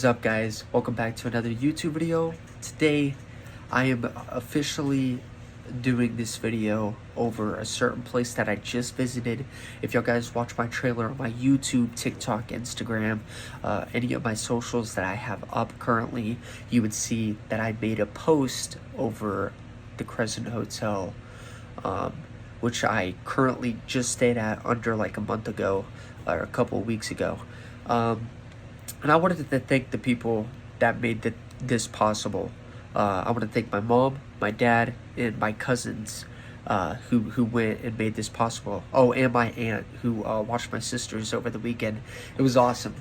is up, guys? Welcome back to another YouTube video. Today I am officially doing this video over a certain place that I just visited. If y'all guys watch my trailer on my YouTube, TikTok, Instagram, any of my socials that I have up currently, you would see that I made a post over the Crescent Hotel, which I currently just stayed at under like a month ago or a couple of weeks ago. And I wanted to thank the people that made this possible. I want to thank my mom, my dad, and my cousins who went and made this possible. Oh, and my aunt who watched my sisters over the weekend. It was awesome.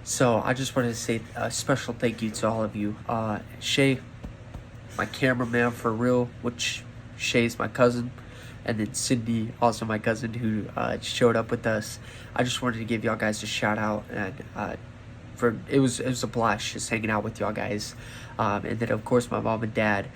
So I just wanted to say a special thank you to all of you. Shay, my cameraman for real, which Shay's my cousin. And then Cindy, also my cousin, who showed up with us. I just wanted to give y'all guys a shout out, and it was a blast just hanging out with y'all guys. And then of course my mom and dad,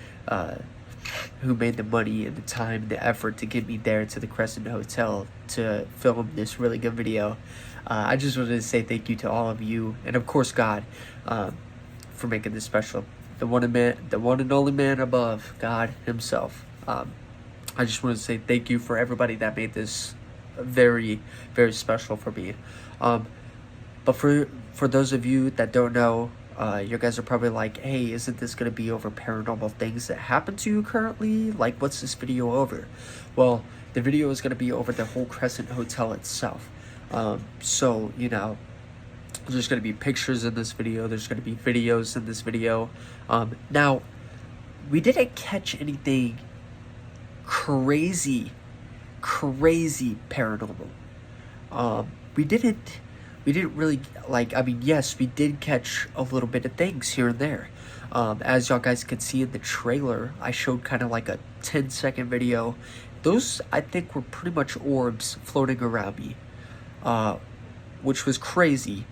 who made the money and the time and the effort to get me there to the Crescent Hotel to film this really good video. I just wanted to say thank you to all of you, and of course God, for making this special. The one and only man above, God Himself. I just want to say thank you for everybody that made this very, very special for me. But for those of you that don't know, you guys are probably like, hey, isn't this going to be over paranormal things that happen to you currently? Like, what's this video over? Well, the video is going to be over the whole Crescent Hotel itself. So, you know, there's going to be pictures in this video. There's going to be videos in this video. Now, we didn't catch anything crazy paranormal. We didn't really, like, I mean, yes, we did catch a little bit of things here and there. As y'all guys could see in the trailer, I showed kind of like a 10-second video. Those, I think, were pretty much orbs floating around me, which was crazy.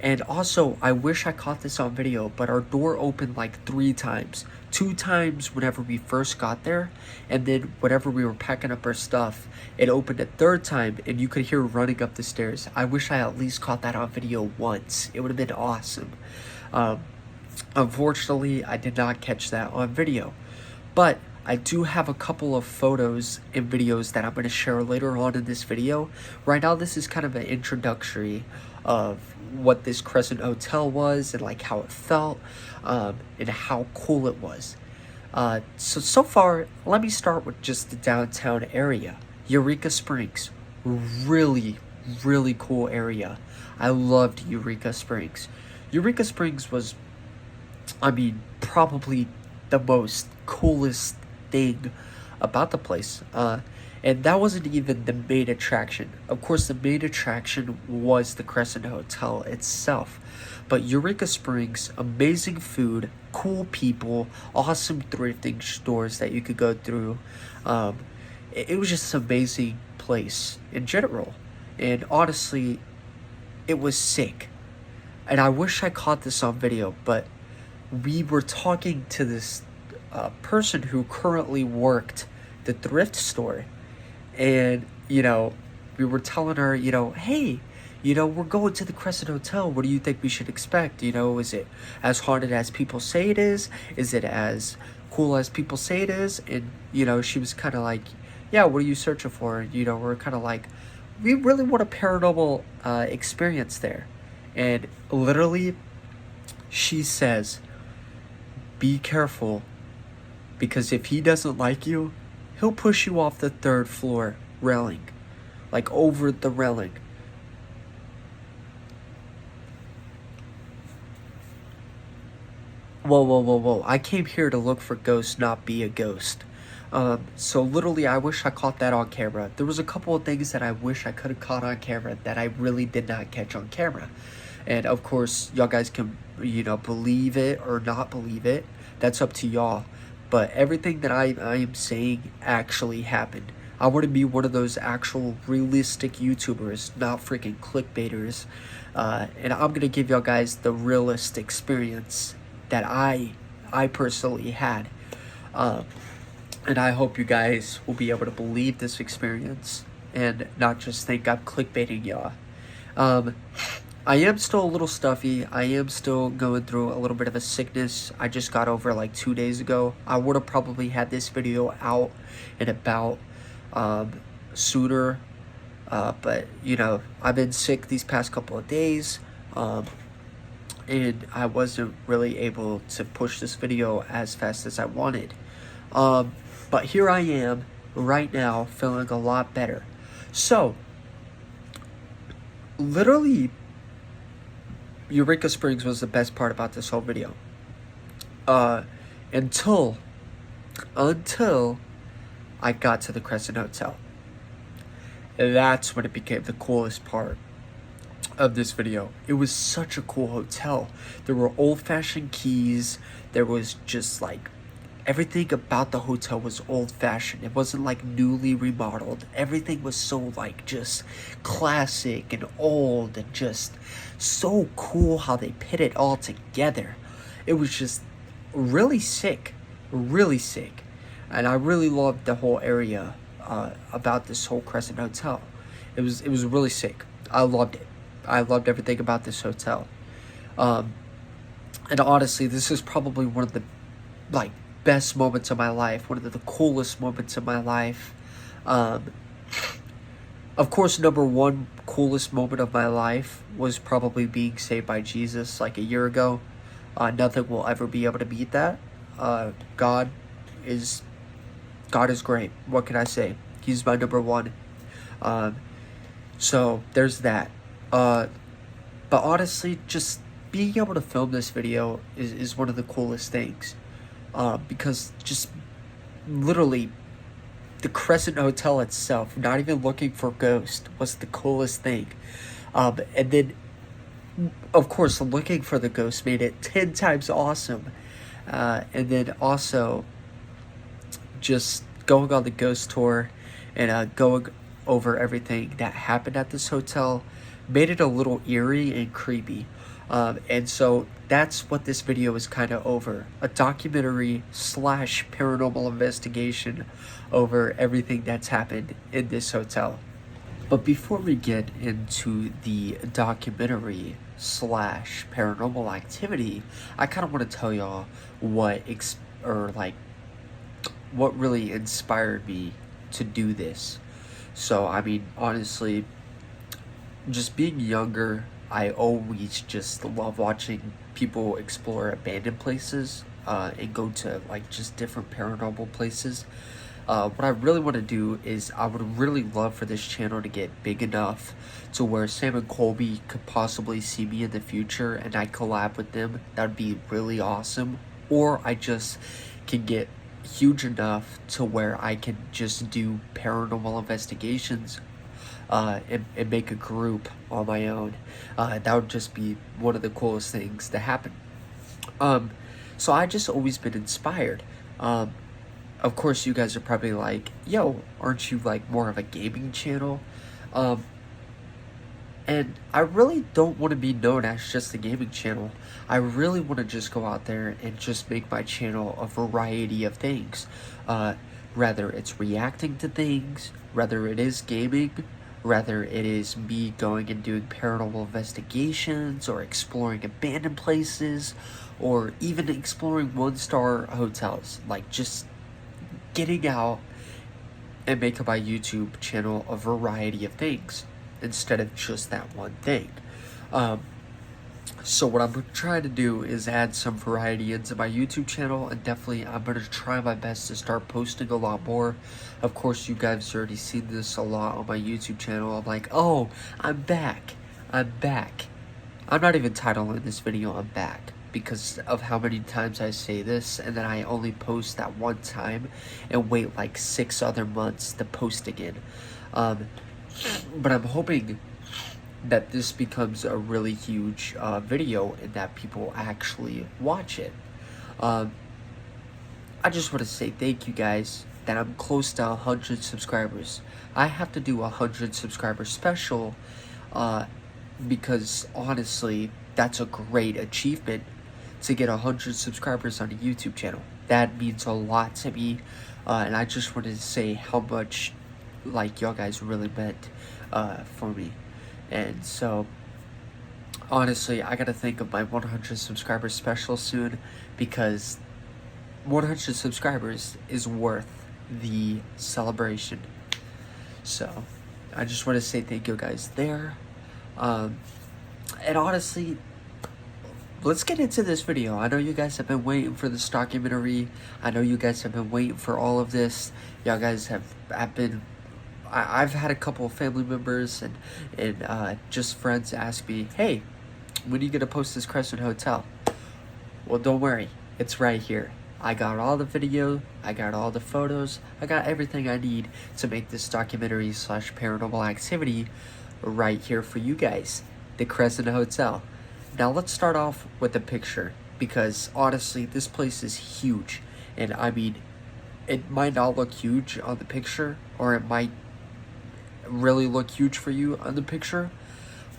And also, I wish I caught this on video, but our door opened like 3 times. 2 times whenever we first got there, and then whenever we were packing up our stuff, it opened a 3rd time, and you could hear running up the stairs. I wish I at least caught that on video once. It would have been awesome. Unfortunately, I did not catch that on video. But I do have a couple of photos and videos that I'm going to share later on in this video. Right now, this is kind of an introductory of what this Crescent Hotel was and like how it felt, and how cool it was. So far, let me start with just the downtown area. Eureka Springs, really cool area. I loved Eureka Springs. Eureka Springs was, I mean, probably the most coolest thing about the place. And that wasn't even the main attraction. Of course, the main attraction was the Crescent Hotel itself. But Eureka Springs, amazing food, cool people, awesome thrifting stores that you could go through. It was just an amazing place in general. And honestly, it was sick. And I wish I caught this on video, but we were talking to this person who currently worked the thrift store. And, you know, we were telling her, you know, hey, you know, we're going to the Crescent Hotel. What do you think we should expect? You know, is it as haunted as people say it is? Is it as cool as people say it is? And, you know, she was kind of like, yeah, what are you searching for? You know, we're kind of like, we really want a paranormal experience there. And literally, she says, be careful, because if he doesn't like you, he'll push you off the 3rd floor railing, like over the railing. Whoa. I came here to look for ghosts, not be a ghost. So literally, I wish I caught that on camera. There was a couple of things that I wish I could have caught on camera that I really did not catch on camera. And of course, y'all guys can, you know, believe it or not believe it. That's up to y'all. But everything that I am saying actually happened. I want to be one of those actual realistic YouTubers, not freaking clickbaiters. And I'm going to give y'all guys the realist experience that I personally had. And I hope you guys will be able to believe this experience and not just think I'm clickbaiting y'all. I am still a little stuffy. I am still going through a little bit of a sickness. I just got over like 2 days ago. I would have probably had this video out and about sooner. But, you know, I've been sick these past couple of days. And I wasn't really able to push this video as fast as I wanted. But here I am right now feeling a lot better. So, literally, Eureka Springs was the best part about this whole video. Until I got to the Crescent Hotel. That's when it became the coolest part of this video. It was such a cool hotel. There were old-fashioned keys. There was just like everything about the hotel was old-fashioned. It wasn't like newly remodeled. Everything was so like just classic and old and just so cool how they put it all together. It was just really sick, and I really loved the whole area about this whole Crescent Hotel. It was really sick. I loved it. I loved everything about this hotel. And honestly, this is probably one of the like best moments of my life, one of the coolest moments of my life. Of course, number one coolest moment of my life was probably being saved by Jesus like a year ago. Nothing will ever be able to beat that. God is great. What can I say? He's my number one. So there's that. But honestly, just being able to film this video is one of the coolest things. Because just literally the Crescent Hotel itself, not even looking for ghosts, was the coolest thing. And then, of course, looking for the ghost made it 10 times awesome. And then also just going on the ghost tour and going over everything that happened at this hotel made it a little eerie and creepy. And so that's what this video is kind of over. A documentary / paranormal investigation over everything that's happened in this hotel. But before we get into the documentary / paranormal activity, I kind of want to tell y'all what really inspired me to do this. So, I mean, honestly, just being younger, I always just love watching people explore abandoned places and go to like just different paranormal places. What I really want to do is I would really love for this channel to get big enough to where Sam and Colby could possibly see me in the future and I collab with them. That would be really awesome. Or I just can get huge enough to where I can just do paranormal investigations and make a group on my own. That would just be one of the coolest things to happen. So I just always been inspired. Of course, you guys are probably like, yo, aren't you like more of a gaming channel? And I really don't want to be known as just a gaming channel. I really want to just go out there and just make my channel a variety of things. Rather it's reacting to things, rather it is gaming, rather it is me going and doing paranormal investigations or exploring abandoned places or even exploring one-star hotels. Like just getting out and making my YouTube channel a variety of things instead of just that one thing. So what I'm trying to do is add some variety into my YouTube channel, and definitely I'm going to try my best to start posting a lot more. Of course, you guys already seen this a lot on my YouTube channel. I'm like, oh, I'm back. I'm not even titling this video I'm back because of how many times I say this, and then I only post that one time and wait like 6 other months to post again. But I'm hoping that this becomes a really huge video and that people actually watch it. I just want to say thank you guys that I'm close to 100 subscribers. I have to do a 100 subscriber special because honestly that's a great achievement to get 100 subscribers on a YouTube channel. That means a lot to me, and I just wanted to say how much like y'all guys really meant for me. And so honestly, I gotta think of my 100 subscribers special soon, because 100 subscribers is worth the celebration. So I just want to say thank you guys there. And honestly, let's get into this video. I know you guys have been waiting for this documentary. I know you guys have been waiting for all of this. Y'all guys have been... I've had a couple of family members and just friends ask me, hey, when are you going to post this Crescent Hotel? Well, don't worry. It's right here. I got all the video, I got all the photos, I got everything I need to make this documentary / paranormal activity right here for you guys. The Crescent Hotel. Now let's start off with the picture, because honestly, this place is huge. And I mean, it might not look huge on the picture, or it might really look huge for you on the picture,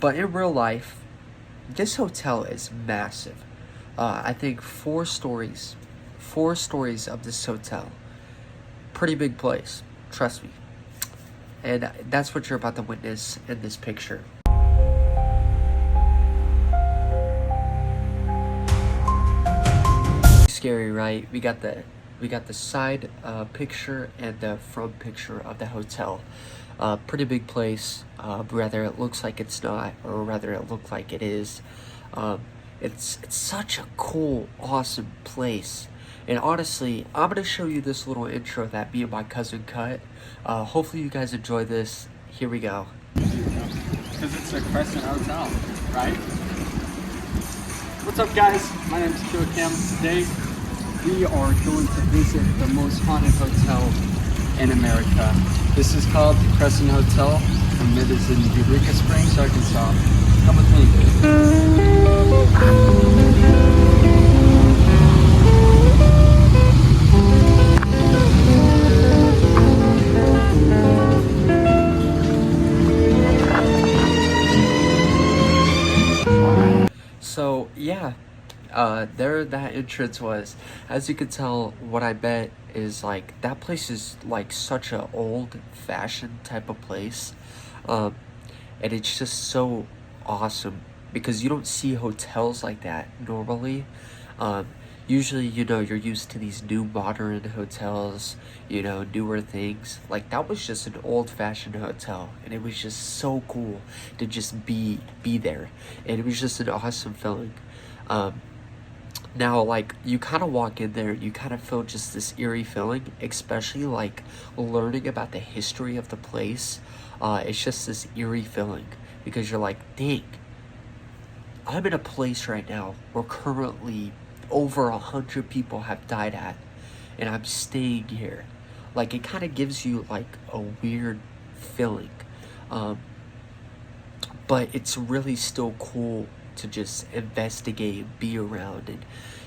but in real life, this hotel is massive. I think 4 stories of this hotel. Pretty big place, trust me. And that's what you're about to witness in this picture. Scary, right? We got the side picture and the front picture of the hotel. Pretty big place, whether it looks like it's not, or rather it looks like it is. It's such a cool, awesome place. And honestly, I'm going to show you this little intro that me and my cousin cut. Hopefully you guys enjoy this. Here we go. Because it's a Crescent Hotel, right? What's up, guys? My name is Kim. Today, we are going to visit the most haunted hotel in America. This is called the Crescent Hotel, and it is in Eureka Springs, Arkansas. Come with me. So yeah, there that entrance was. As you can tell, what I bet is like that place is like such a old-fashioned type of place, and it's just so awesome because you don't see hotels like that normally. Usually, you're used to these new modern hotels, newer things. Like that was just an old-fashioned hotel, and it was just so cool to just be there, and it was just an awesome feeling. Now, like, you kind of walk in there, you kind of feel just this eerie feeling, especially like learning about the history of the place. It's just this eerie feeling because you're like, dang, I'm in a place right now where currently over 100 people have died at, and I'm staying here. Like, it kind of gives you like a weird feeling, but it's really still cool to just investigate and be around. And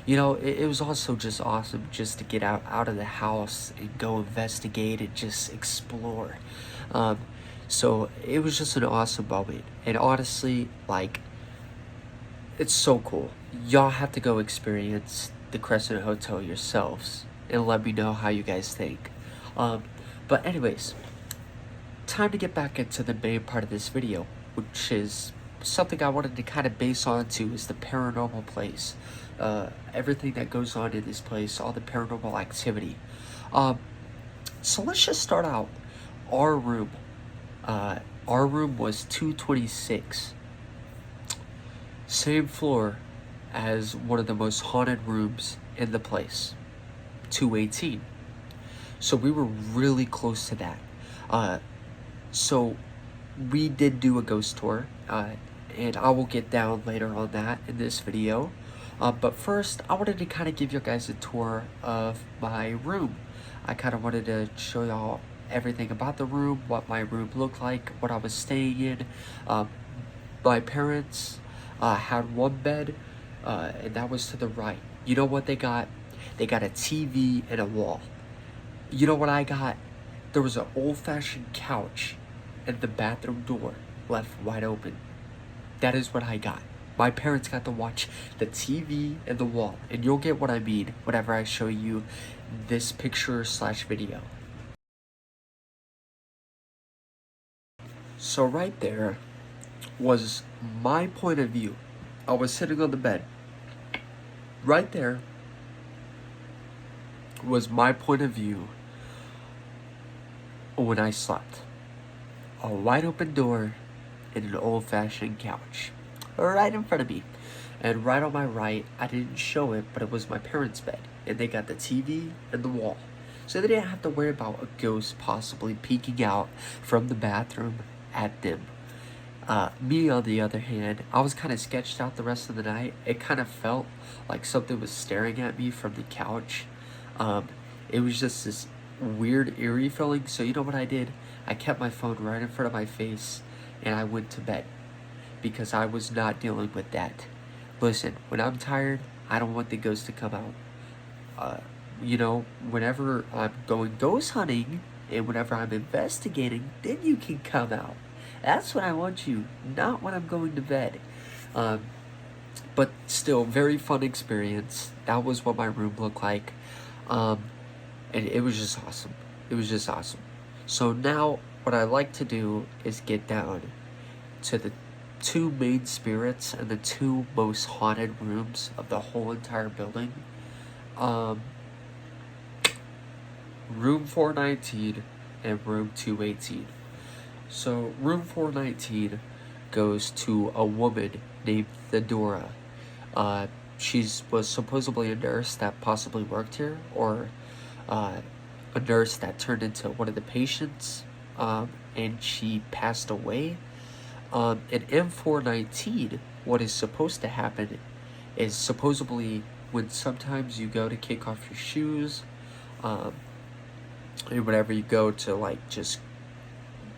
it was also just awesome just to get out of the house and go investigate and just explore. So it was just an awesome moment, and honestly, like, it's so cool. Y'all have to go experience the Crescent Hotel yourselves and let me know how you guys think. But anyways, time to get back into the main part of this video, which is something I wanted to kind of base onto, is the paranormal place. Everything that goes on in this place, all the paranormal activity. So let's just start out. Our room was 226. Same floor as one of the most haunted rooms in the place, 218. So we were really close to that. So we did do a ghost tour, and I will get down later on that in this video. But first, I wanted to kind of give you guys a tour of my room. I kind of wanted to show y'all everything about the room, what my room looked like, what I was staying in. My parents had one bed, and that was to the right. You know what they got? They got a TV and a wall. You know what I got? There was an old-fashioned couch and the bathroom door left wide open. That is what I got. My parents got to watch the TV and the wall, and you'll get what I mean whenever I show you this picture / video. So right there was my point of view, I was sitting on the bed. Right there was my point of view when I slept. A wide open door and an old-fashioned couch right in front of me. And right on my right, I didn't show it, but it was my parents' bed. And they got the TV and the wall. So they didn't have to worry about a ghost possibly peeking out from the bathroom at them. Me, on the other hand, I was kind of sketched out the rest of the night. It kind of felt like something was staring at me from the couch. It was just this weird, eerie feeling. So you know what I did? I kept my phone right in front of my face, and I went to bed. Because I was not dealing with that. Listen, when I'm tired, I don't want the ghost to come out. You know, whenever I'm going ghost hunting, and whenever I'm investigating, then you can come out. That's when I want you, not when I'm going to bed. But still, very fun experience. That was what my room looked like. And it was just awesome. It was just awesome. So now, what I like to do is get down to the two main spirits and the two most haunted rooms of the whole entire building. Room 419 and room 218. So room 419 goes to a woman named Thedora. She was supposedly a nurse that possibly worked here, or a nurse that turned into one of the patients, and she passed away. In M419, what is supposed to happen is supposedly when sometimes you go to kick off your shoes, and whenever you go to like just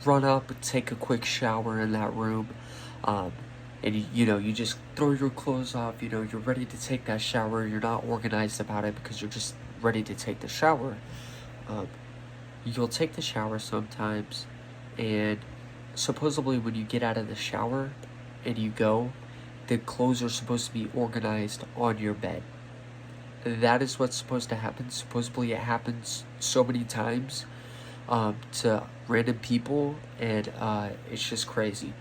run up and take a quick shower in that room, and you just throw your clothes off, you're ready to take that shower, you're not organized about it because you're just ready to take the shower. You'll take the shower sometimes, and supposedly when you get out of the shower and you go, the clothes are supposed to be organized on your bed. That is what's supposed to happen. Supposedly it happens so many times to random people, and it's just crazy.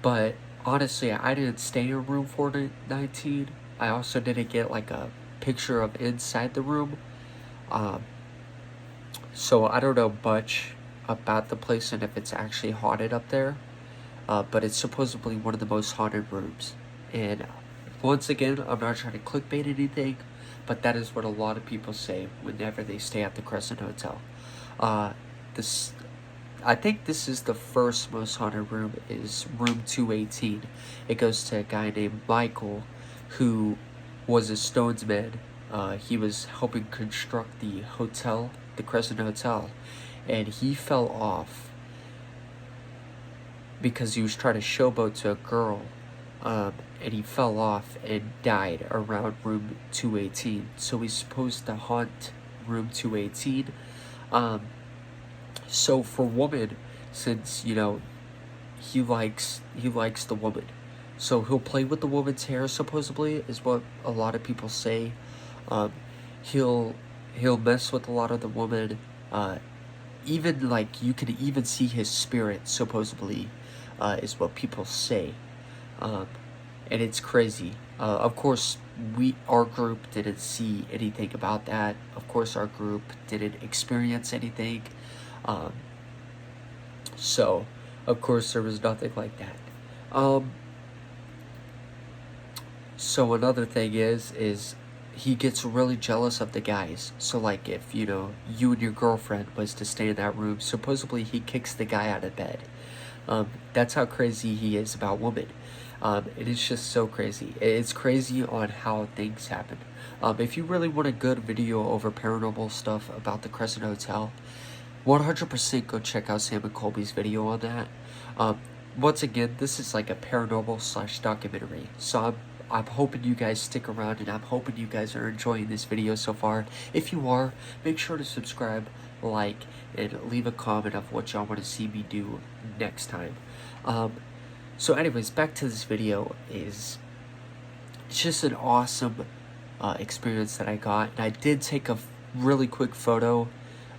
But honestly, I didn't stay in room 419. I also didn't get like a picture of inside the room. So I don't know much about the place and if it's actually haunted up there. But it's supposedly one of the most haunted rooms. And once again, I'm not trying to clickbait anything, but that is what a lot of people say whenever they stay at the Crescent Hotel. I think this is the first most haunted room, is room 218. It goes to a guy named Michael, who was a stonesman. He was helping construct the hotel, the Crescent Hotel, and he fell off because he was trying to showboat to a girl, and he fell off and died around room 218. So he's supposed to haunt room 218. So for woman, since he likes the woman, so he'll play with the woman's hair. Supposedly, is what a lot of people say. He'll mess with a lot of the woman. Even like you can even see his spirit. Supposedly, is what people say. And it's crazy. Of course, our group didn't see anything about that. Of course, our group didn't experience anything. So, of course, there was nothing like that. So another thing is he gets really jealous of the guys. So like if, you and your girlfriend was to stay in that room, supposedly he kicks the guy out of bed. That's how crazy he is about women. It is just so crazy. It's crazy on how things happen. If you really want a good video over paranormal stuff about the Crescent Hotel, 100% go check out Sam and Colby's video on that. Once again, this is like a paranormal / documentary. So I'm hoping you guys stick around, and I'm hoping you guys are enjoying this video so far. If you are, make sure to subscribe, like, and leave a comment of what y'all want to see me do next time. So anyways, back to this video. It's just an awesome experience that I got. And I did take a really quick photo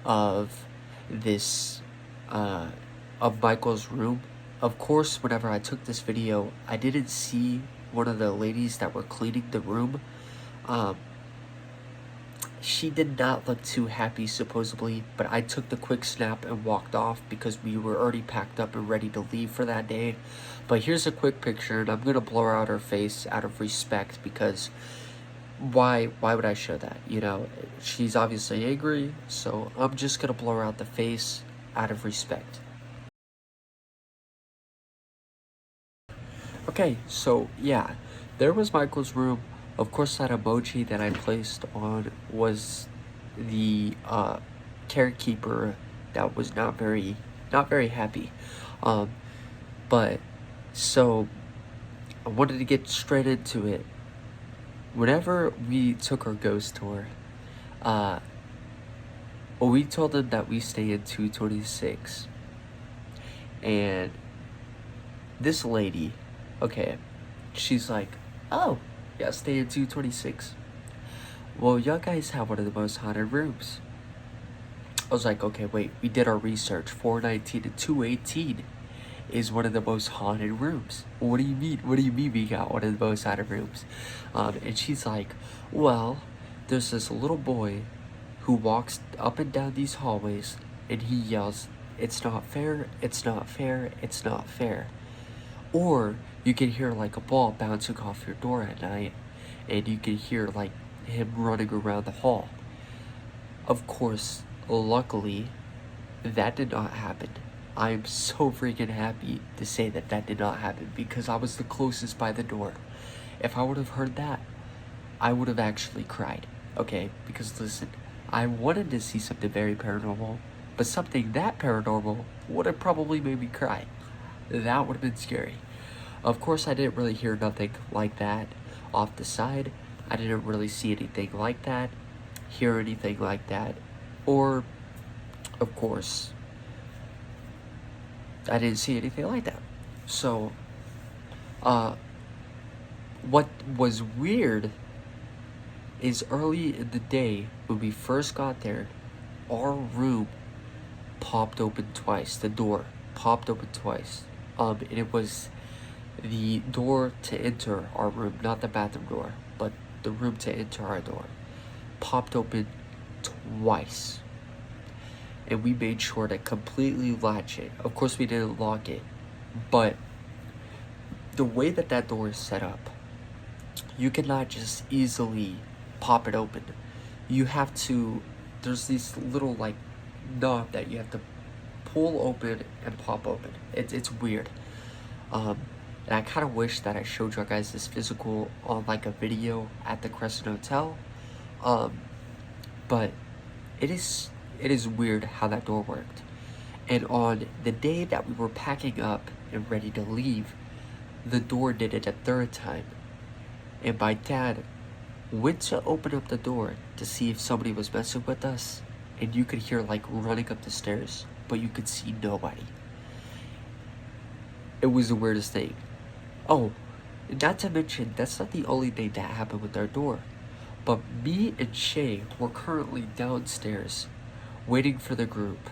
of this, of Michael's room. Of course, whenever I took this video, I didn't see one of the ladies that were cleaning the room, she did not look too happy supposedly, but I took the quick snap and walked off because we were already packed up and ready to leave for that day. But here's a quick picture, and I'm gonna blur out her face out of respect because why would I show that? You know, she's obviously angry, so I'm just gonna blur out the face out of respect. Okay, so yeah, there was Michael's room. Of course, that emoji that I placed on was the carekeeper that was not very happy. But so I wanted to get straight into it. Whenever we took our ghost tour, we told them that we stay in 226, and this lady, okay, she's like, oh, yeah, stay in 226. Well, y'all guys have one of the most haunted rooms. I was like, okay, wait, we did our research. 419 and 218 is one of the most haunted rooms. What do you mean? What do you mean we got one of the most haunted rooms? And she's like, well, there's this little boy who walks up and down these hallways and he yells, it's not fair, it's not fair, it's not fair. Or you can hear like a ball bouncing off your door at night, and you can hear like him running around the hall. Of course, luckily, that did not happen. I'm so freaking happy to say that that did not happen because I was the closest by the door. If I would have heard that, I would have actually cried. Okay, because listen, I wanted to see something very paranormal, but something that paranormal would have probably made me cry. That would have been scary. Of course, I didn't really hear nothing like that off the side. I didn't really see anything like that, hear anything like that, or, of course, I didn't see anything like that. So, what was weird is early in the day when we first got there, our room popped open twice. The door popped open twice. And it was the door to enter our room, not the bathroom door, but the room to enter our door, popped open twice. And we made sure to completely latch it. Of course, we didn't lock it, but the way that that door is set up, you cannot just easily pop it open. You have to, there's this little like knob that you have to pull open and pop open. It's weird. And I kind of wish that I showed you guys this physical on like a video at the Crescent Hotel. But it is weird how that door worked. And on the day that we were packing up and ready to leave, the door did it a third time. And my dad went to open up the door to see if somebody was messing with us. And you could hear like running up the stairs, but you could see nobody. It was the weirdest thing. Oh, not to mention, that's not the only thing that happened with our door. But me and Shay were currently downstairs waiting for the group.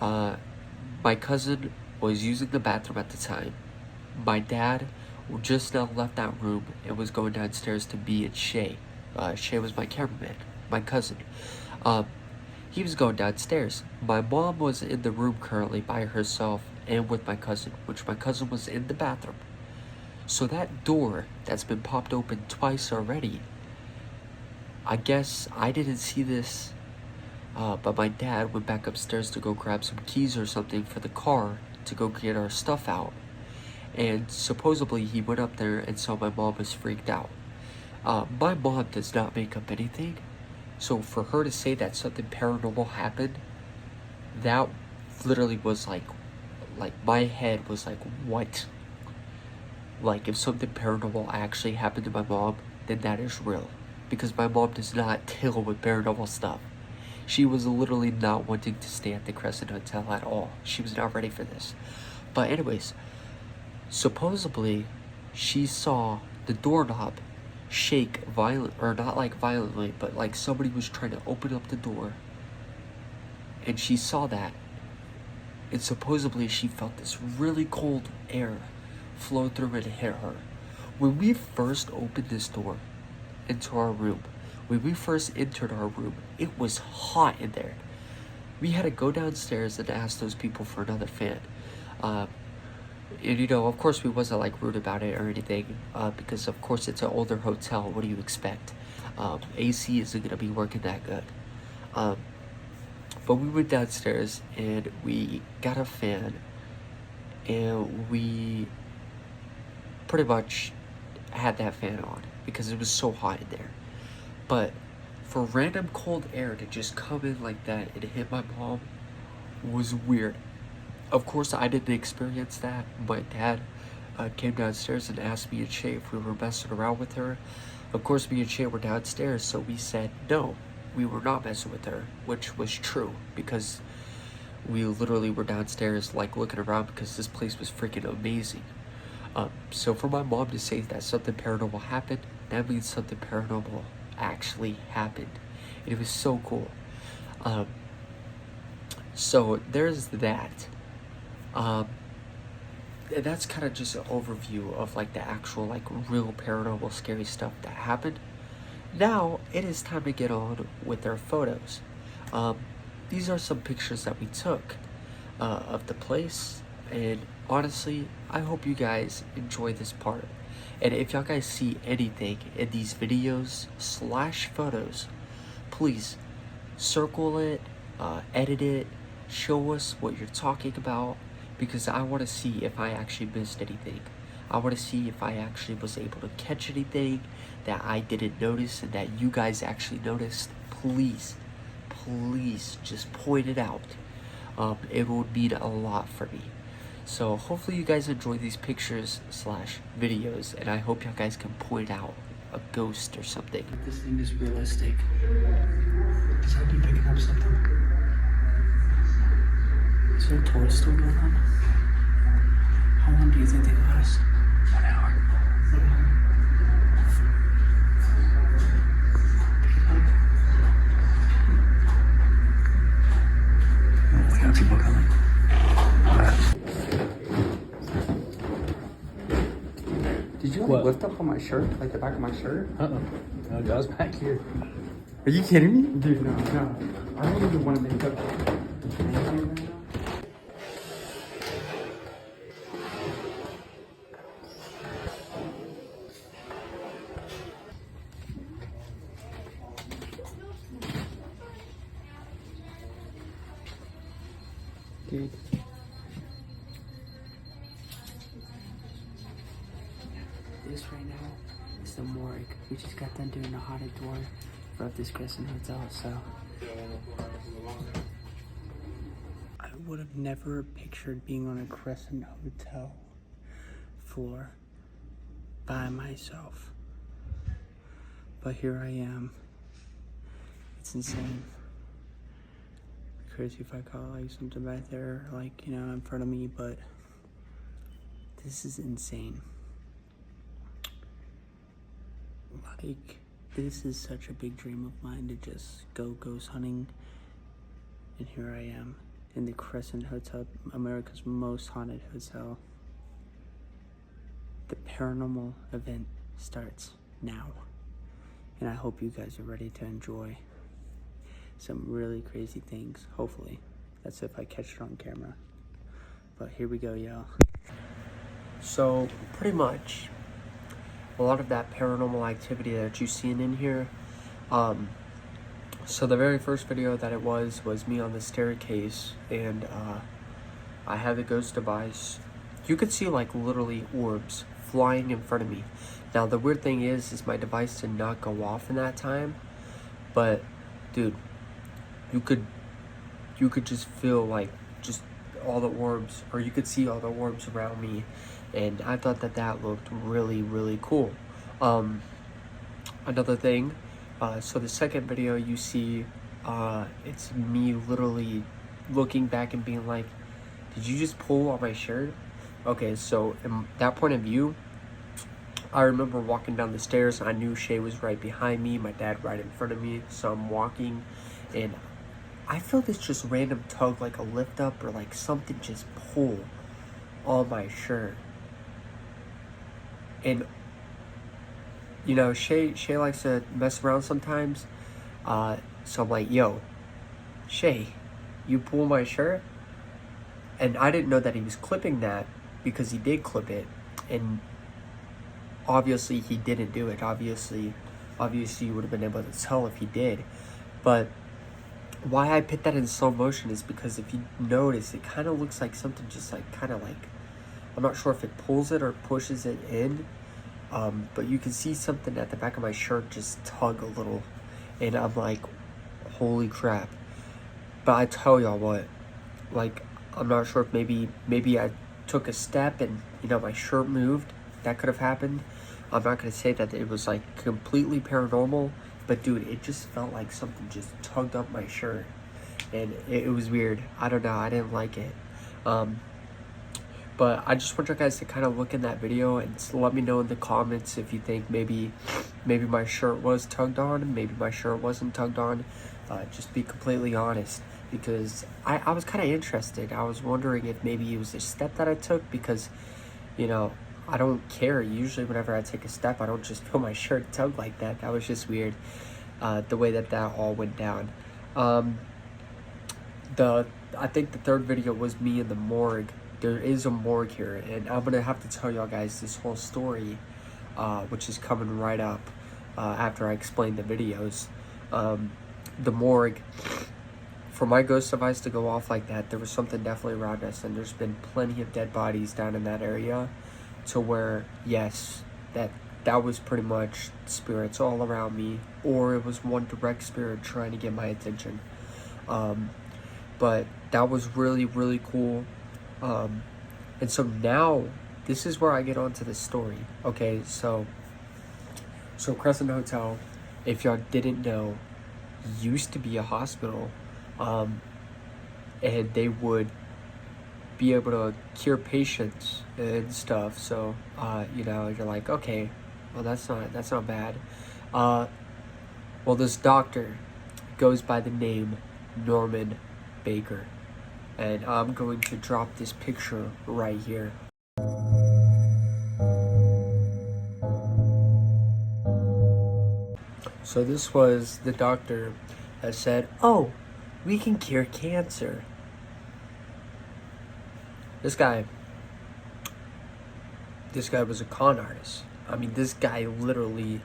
My cousin was using the bathroom at the time. My dad just now left that room and was going downstairs to me and Shay. Shay was my cameraman, my cousin. He was going downstairs. My mom was in the room currently by herself and with my cousin, which my cousin was in the bathroom. So that door that's been popped open twice already, I guess I didn't see this, but my dad went back upstairs to go grab some keys or something for the car to go get our stuff out. And supposedly he went up there and saw my mom was freaked out. My mom does not make up anything. So for her to say that something paranormal happened, that literally was like my head was like, what? Like if something paranormal actually happened to my mom, then that is real. Because my mom does not deal with paranormal stuff. She was literally not wanting to stay at the Crescent Hotel at all. She was not ready for this. But anyways, supposedly she saw the doorknob shake violent, or not like violently, but like somebody was trying to open up the door. And she saw that. And supposedly she felt this really cold air flow through and hit her. When we first opened this door into our room, when we first entered our room, it was hot in there. We had to go downstairs and ask those people for another fan. And you know, of course, we wasn't like rude about it or anything, because of course it's an older hotel. What do you expect? AC isn't gonna be working that good. But we went downstairs and we got a fan, and we pretty much had that fan on because it was so hot in there. But for random cold air to just come in like that and hit my mom was weird. Of course, I didn't experience that. My dad came downstairs and asked me and Shay if we were messing around with her. Of course, me and Shay were downstairs, so we said no, we were not messing with her, which was true because we literally were downstairs like looking around because this place was freaking amazing. So for my mom to say that something paranormal happened, that means something paranormal actually happened. And it was so cool. So there's that. And that's kind of just an overview of like the actual like real paranormal scary stuff that happened. Now it is time to get on with our photos. These are some pictures that we took of the place, and honestly, I hope you guys enjoy this part. And if y'all guys see anything in these videos / photos, please circle it, edit it, show us what you're talking about, because I want to see if I actually missed anything. I want to see if I actually was able to catch anything that I didn't notice and that you guys actually noticed. Please just point it out. It would mean a lot for me. So hopefully you guys enjoy these pictures / videos, and I hope y'all guys can point out a ghost or something. This thing is realistic. Does that be picking up something? Is there a toy still going on? How long do you think they last? 1 hour. 1 hour. We got people coming. Did you like lift up on my shirt? Like the back of my shirt? No, God's back here. Are you kidding me? Dude, no. I don't even want to make up. Dude. This right now is the morgue. We just got done doing a haunted tour of this Crescent Hotel, so I would have never pictured being on a Crescent Hotel floor by myself. But here I am. It's insane. Crazy if I call like something back there, like, you know, in front of me, but this is insane. Like, this is such a big dream of mine to just go ghost hunting, and here I am in the Crescent Hotel, America's most haunted hotel. The paranormal event starts now, and I hope you guys are ready to enjoy some really crazy things. Hopefully, that's if I catch it on camera. But here we go, y'all. So pretty much a lot of that paranormal activity that you've seen in here, so the very first video that it was me on the staircase, and I had the ghost device. You could see like literally orbs flying in front of me. Now the weird thing is my device did not go off in that time, but dude, you could just feel like just all the orbs, or you could see all the orbs around me, and I thought that looked really, really cool. Another thing, so the second video you see, it's me literally looking back and being like, did you just pull on my shirt? Okay, so in that point of view, I remember walking down the stairs. I knew Shay was right behind me, my dad right in front of me, so I'm walking, and I feel this just random tug, like a lift up or like something just pull on my shirt. And you know, Shay likes to mess around sometimes. So I'm like, yo, Shay, you pull my shirt? And I didn't know that he was clipping that, because he did clip it. And obviously he didn't do it. Obviously you would have been able to tell if he did. But why I put that in slow motion is because if you notice, it kind of looks like something just like kind of like, I'm not sure if it pulls it or pushes it in, but you can see something at the back of my shirt just tug a little, and I'm like, holy crap. But I tell y'all what, like, I'm not sure if maybe I took a step and, you know, my shirt moved. That could have happened. I'm not gonna say that it was like completely paranormal, but dude, it just felt like something just tugged up my shirt, and it was weird. I don't know, I didn't like it. But I just want you guys to kind of look in that video and let me know in the comments if you think maybe my shirt was tugged on, maybe my shirt wasn't tugged on. Just be completely honest, because I was kind of interested. I was wondering if maybe it was a step that I took, because, you know, I don't care. Usually whenever I take a step, I don't just feel my shirt tug like that. That was just weird, the way that all went down. I think the third video was me in the morgue. There is a morgue here, and I'm gonna have to tell y'all guys this whole story, which is coming right up after I explain the videos. The morgue, for my ghost device to go off like that, there was something definitely around us, and there's been plenty of dead bodies down in that area, to where, yes, that was pretty much spirits all around me, or it was one direct spirit trying to get my attention. But that was really, really cool. And so now, this is where I get onto the story. Okay, so Crescent Hotel, if y'all didn't know, used to be a hospital, and they would be able to cure patients and stuff. So, you know, you're like, okay, well, that's not bad. Well, this doctor goes by the name Norman Baker, and I'm going to drop this picture right here. So this was the doctor that said, oh, we can cure cancer. This guy was a con artist. I mean, this guy literally,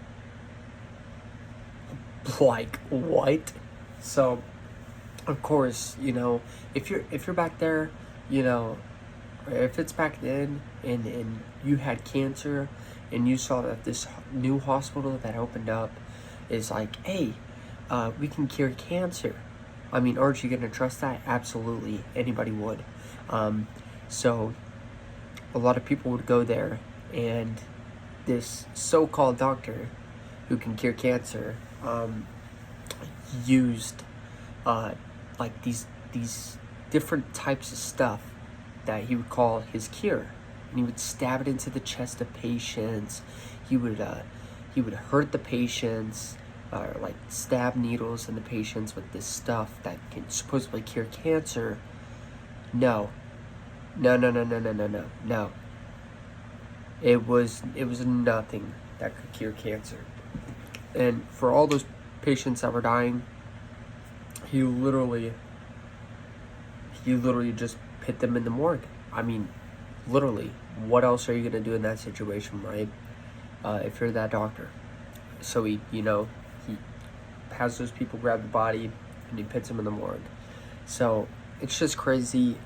like, what? So, of course, you know, if you're back there, you know, or if it's back then and you had cancer and you saw that this new hospital that opened up is like, hey, we can cure cancer. I mean, aren't you gonna trust that? Absolutely, anybody would. So a lot of people would go there, and this so-called doctor who can cure cancer used like these different types of stuff that he would call his cure, and he would stab it into the chest of patients. He would hurt the patients, or like stab needles in the patients with this stuff that can supposedly cure cancer. No. It was nothing that could cure cancer. And for all those patients that were dying, he literally just put them in the morgue. I mean, literally, what else are you gonna do in that situation, right? If you're that doctor. So he has those people grab the body and he puts them in the morgue. So it's just crazy.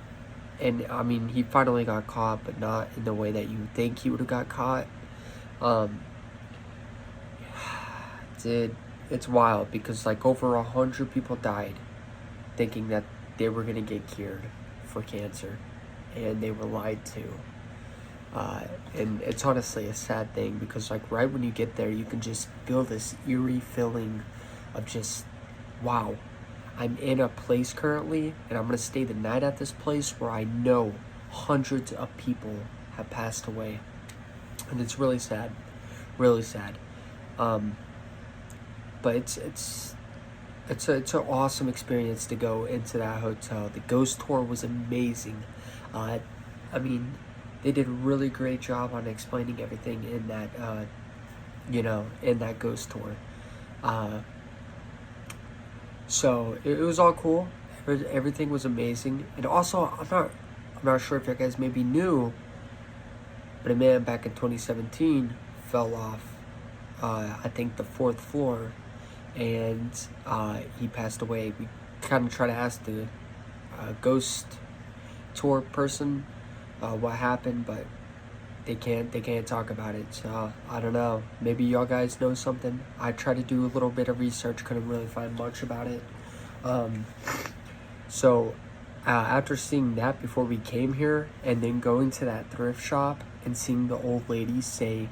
And I mean, he finally got caught, but not in the way that you think he would have got caught. It's wild, because like over 100 people died thinking that they were gonna get cured for cancer, and they were lied to. And it's honestly a sad thing, because like right when you get there, you can just feel this eerie feeling of just, wow, I'm in a place currently, and I'm gonna stay the night at this place where I know hundreds of people have passed away, and it's really sad, really sad. But it's an awesome experience to go into that hotel. The ghost tour was amazing. I mean, they did a really great job on explaining everything in in that ghost tour. So it was all cool. Everything was amazing. And also, I'm not sure if you guys maybe knew, but a man back in 2017 fell off, I think the 4th floor, and he passed away. We kind of try to ask the ghost tour person what happened, but they can't talk about it. So I don't know. Maybe y'all guys know something. I tried to do a little bit of research, couldn't really find much about it. So after seeing that before we came here, and then going to that thrift shop and seeing the old lady say,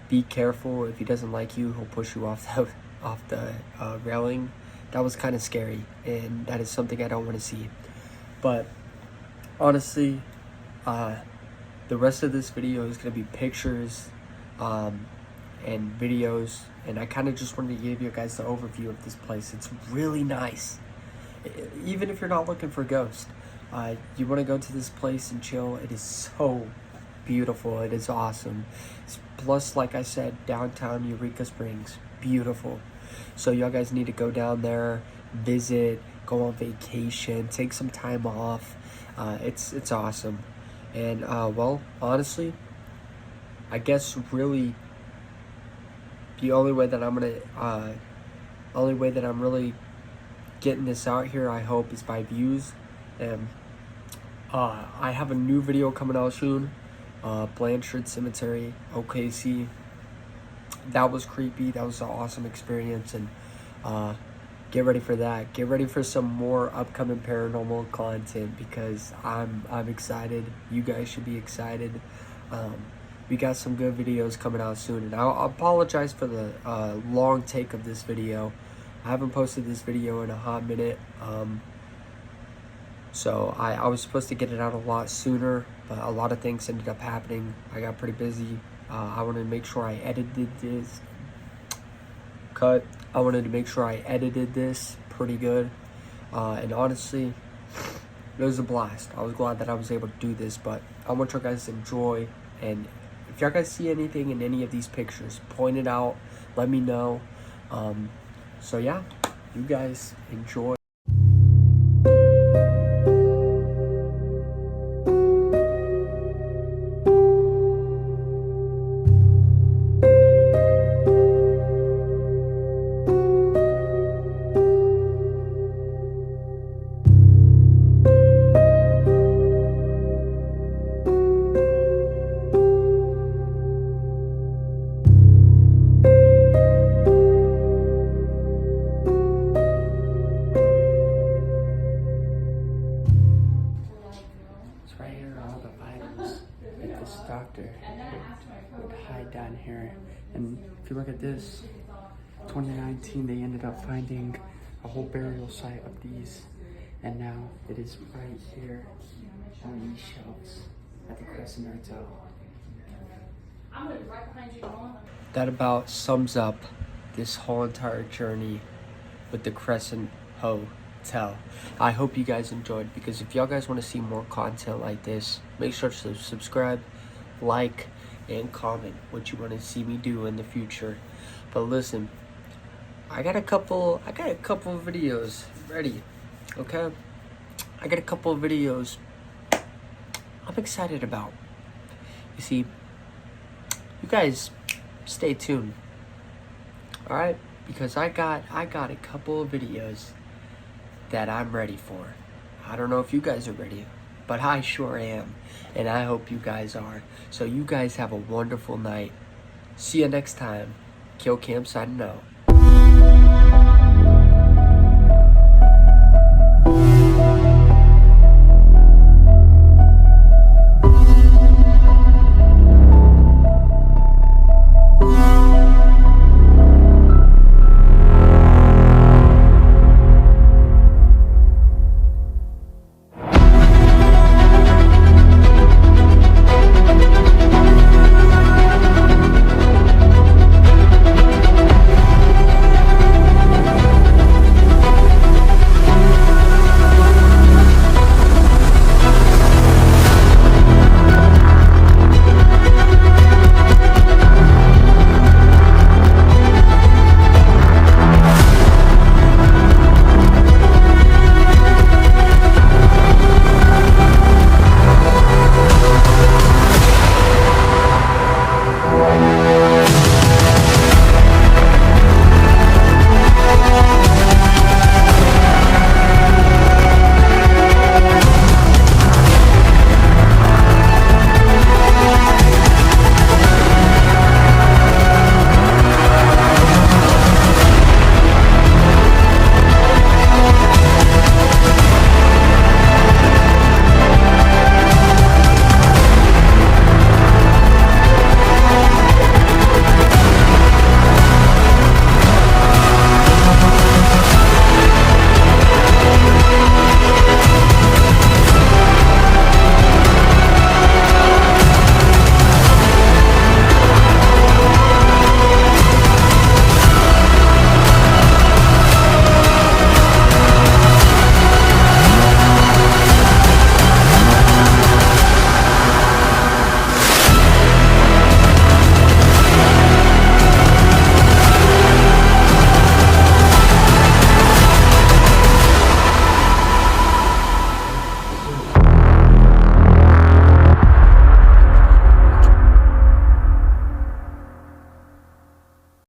"Be careful. If he doesn't like you, he'll push you off the railing," that was kind of scary, and that is something I don't want to see. But honestly, the rest of this video is going to be pictures and videos, and I kind of just wanted to give you guys the overview of this place. It's really nice. Even if you're not looking for ghosts, you want to go to this place and chill. It is so beautiful. It is awesome. Plus, like I said, downtown Eureka Springs, beautiful. So y'all guys need to go down there, visit, go on vacation, take some time off. It's awesome. And well, honestly, I guess really the only way that I'm really getting this out here, I hope, is by views. And I have a new video coming out soon. Blanchard Cemetery, OKC. That was creepy. That was an awesome experience, and get ready for that. Get ready for some more upcoming paranormal content, because I'm excited. You guys should be excited. We got some good videos coming out soon, and I'll apologize for the long take of this video. I haven't posted this video in a hot minute. So I was supposed to get it out a lot sooner, but a lot of things ended up happening. I got pretty busy. I wanted to make sure I edited this. I wanted to make sure I edited this pretty good. And honestly, it was a blast. I was glad that I was able to do this, but I want you guys to enjoy. And if y'all guys see anything in any of these pictures, point it out. Let me know. So yeah, you guys enjoy. Doctor would hide down here, and if you look at this, 2019 they ended up finding a whole burial site of these, and now it is right here on these shelves at the Crescent Hotel. That about sums up this whole entire journey with the Crescent Hotel. I hope you guys enjoyed, because if y'all guys want to see more content like this, make sure to subscribe, like, and comment what you want to see me do in the future. But listen, I got a couple of videos ready. Okay, I got a couple of videos I'm excited about. You see, you guys stay tuned, all right? Because I got a couple of videos that I'm ready for. I don't know if you guys are ready, but I sure am, and I hope you guys are. So you guys have a wonderful night. See you next time. Kill Cam signing out.